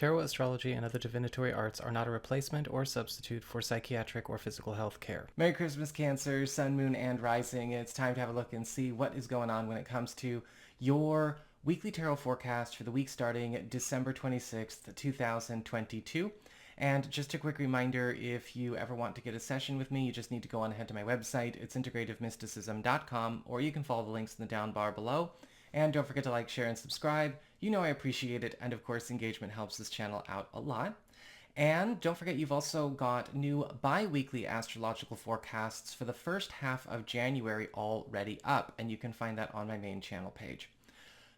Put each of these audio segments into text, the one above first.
Tarot, astrology, and other divinatory arts are not a replacement or substitute for psychiatric or physical health care. Merry Christmas, Cancer, Sun, Moon, and Rising. It's time to have a look and see what is going on when it comes to your weekly tarot forecast for the week starting December 26th, 2022. And just a quick reminder, if you ever want to get a session with me, you just need to go on ahead to my website. It's integrativemysticism.com, or you can follow the links in the down bar below. And don't forget to like, share, and subscribe. You know I appreciate it, and of course engagement helps this channel out a lot. And don't forget you've also got new bi-weekly astrological forecasts for the first half of January already up, and you can find that on my main channel page.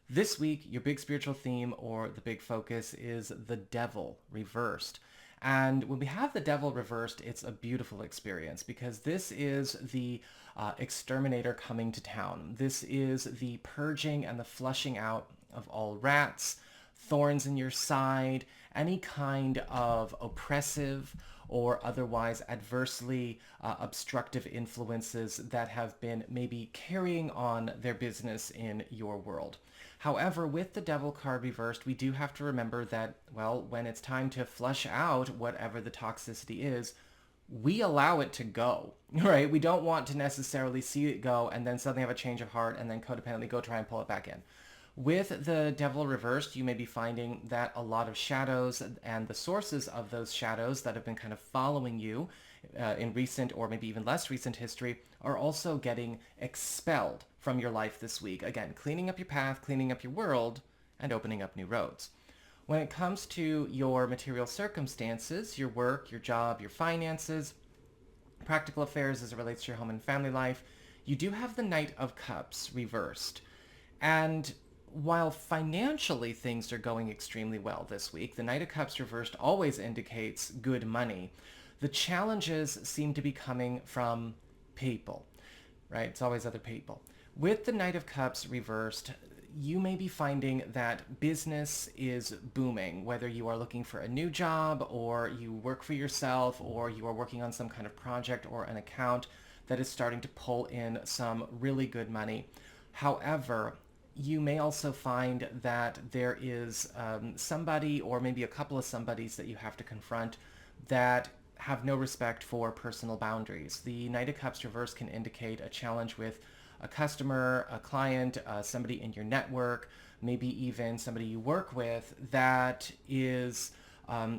This week, your big spiritual theme or the big focus is the devil reversed. And when we have the devil reversed, it's a beautiful experience because this is the exterminator coming to town. This is the purging and the flushing out of all rats, thorns in your side, any kind of oppressive or otherwise adversely obstructive influences that have been maybe carrying on their business in your world. However, with the devil card reversed, we do have to remember that, well, when it's time to flush out whatever the toxicity is, we allow it to go, right? We don't want to necessarily see it go and then suddenly have a change of heart and then codependently go try and pull it back in. With the devil reversed, you may be finding that a lot of shadows and the sources of those shadows that have been kind of following you in recent or maybe even less recent history are also getting expelled from your life this week. Again, cleaning up your path, cleaning up your world, and opening up new roads. When it comes to your material circumstances, your work, your job, your finances, practical affairs as it relates to your home and family life, you do have the Knight of Cups reversed. And while financially things are going extremely well this week, the Knight of Cups reversed always indicates good money. The challenges seem to be coming from people, right? It's always other people. With the Knight of Cups reversed, you may be finding that business is booming, whether you are looking for a new job or you work for yourself or you are working on some kind of project or an account that is starting to pull in some really good money. However, you may also find that there is somebody or maybe a couple of somebodies that you have to confront that have no respect for personal boundaries. The Knight of Cups reverse can indicate a challenge with a customer, a client, somebody in your network, maybe even somebody you work with that is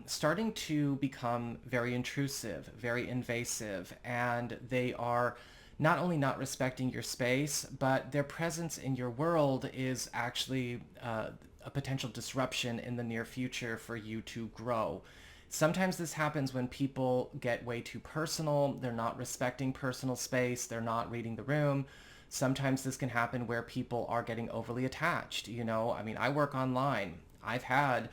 starting to become very intrusive, very invasive, and they are not only not respecting your space, but their presence in your world is actually a potential disruption in the near future for you to grow. Sometimes this happens when people get way too personal. They're not respecting personal space. They're not reading the room. Sometimes this can happen where people are getting overly attached. You know, I mean, I work online. I've had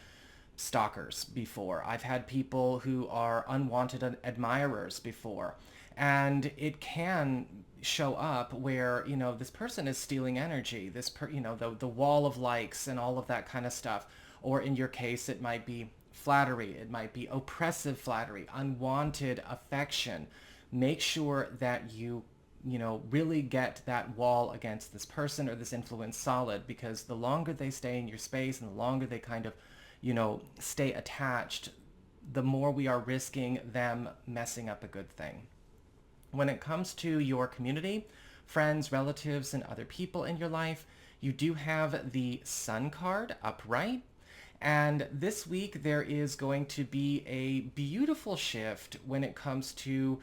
stalkers before. I've had people who are unwanted admirers before. And it can show up where, you know, this person is stealing energy, the wall of likes and all of that kind of stuff. Or in your case, it might be flattery, it might be oppressive flattery, unwanted affection. Make sure that you really get that wall against this person or this influence solid, because the longer they stay in your space and the longer they kind of, stay attached, the more we are risking them messing up a good thing. When it comes to your community, friends, relatives, and other people in your life, you do have the Sun card upright. And this week there is going to be a beautiful shift when it comes to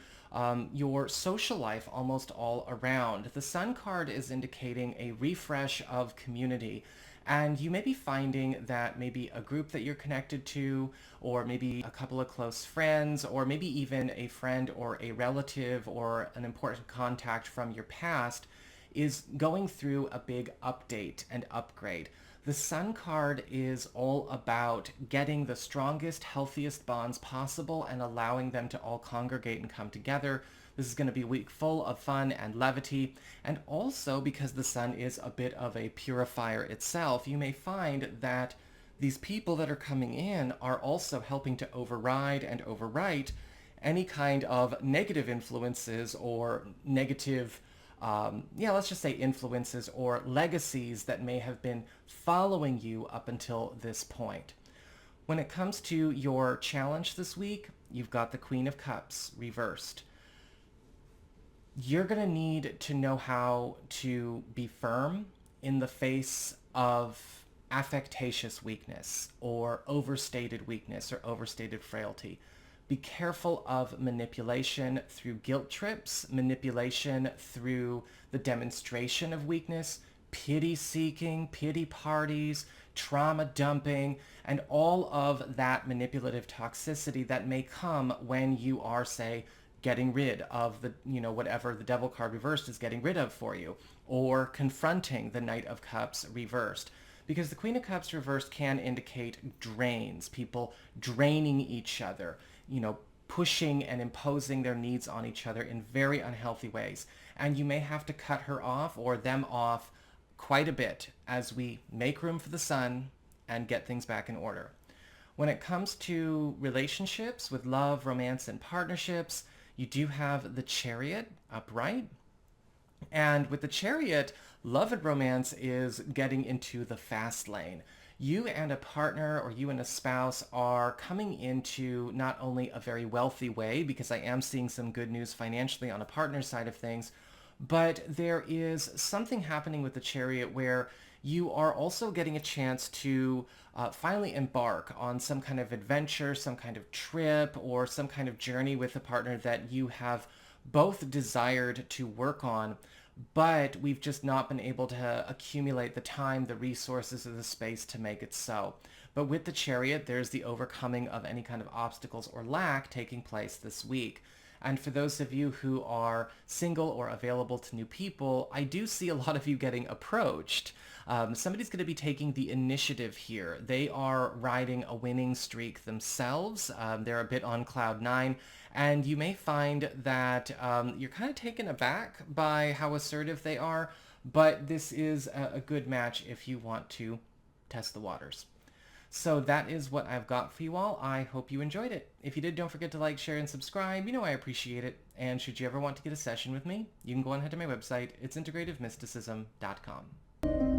your social life almost all around. The Sun card is indicating a refresh of community. And you may be finding that maybe a group that you're connected to, or maybe a couple of close friends, or maybe even a friend or a relative or an important contact from your past is going through a big update and upgrade. The Sun card is all about getting the strongest, healthiest bonds possible and allowing them to all congregate and come together. This is going to be a week full of fun and levity. And also, because the Sun is a bit of a purifier itself, you may find that these people that are coming in are also helping to override and overwrite any kind of negative influences or negative let's just say influences or legacies that may have been following you up until this point. When it comes to your challenge this week, you've got the Queen of Cups reversed. You're going to need to know how to be firm in the face of affectatious weakness or overstated weakness or overstated frailty. Be careful of manipulation through guilt trips, manipulation through the demonstration of weakness, pity seeking, pity parties, trauma dumping, and all of that manipulative toxicity that may come when you are, say, getting rid of the, whatever the Devil card reversed is getting rid of for you, or confronting the Knight of Cups reversed. Because the Queen of Cups reversed can indicate drains, people draining each other, pushing and imposing their needs on each other in very unhealthy ways. And you may have to cut her off or them off quite a bit as we make room for the sun and get things back in order. When it comes to relationships with love, romance, and partnerships, you do have the Chariot upright. And with the Chariot, love and romance is getting into the fast lane. You and a partner or you and a spouse are coming into not only a very wealthy way, because I am seeing some good news financially on a partner side of things, but there is something happening with the Chariot where you are also getting a chance to finally embark on some kind of adventure, some kind of trip, or some kind of journey with a partner that you have both desired to work on, but we've just not been able to accumulate the time, the resources, or the space to make it so. But with the Chariot, there's the overcoming of any kind of obstacles or lack taking place this week. And for those of you who are single or available to new people, I do see a lot of you getting approached. Somebody's going to be taking the initiative here. They are riding a winning streak themselves. They're a bit on cloud nine. And you may find that you're kind of taken aback by how assertive they are. But this is a good match if you want to test the waters. So that is what I've got for you all. I hope you enjoyed it. If you did, don't forget to like, share, and subscribe. I appreciate it. And should you ever want to get a session with me, you can go on ahead to my website. It's integrativemysticism.com.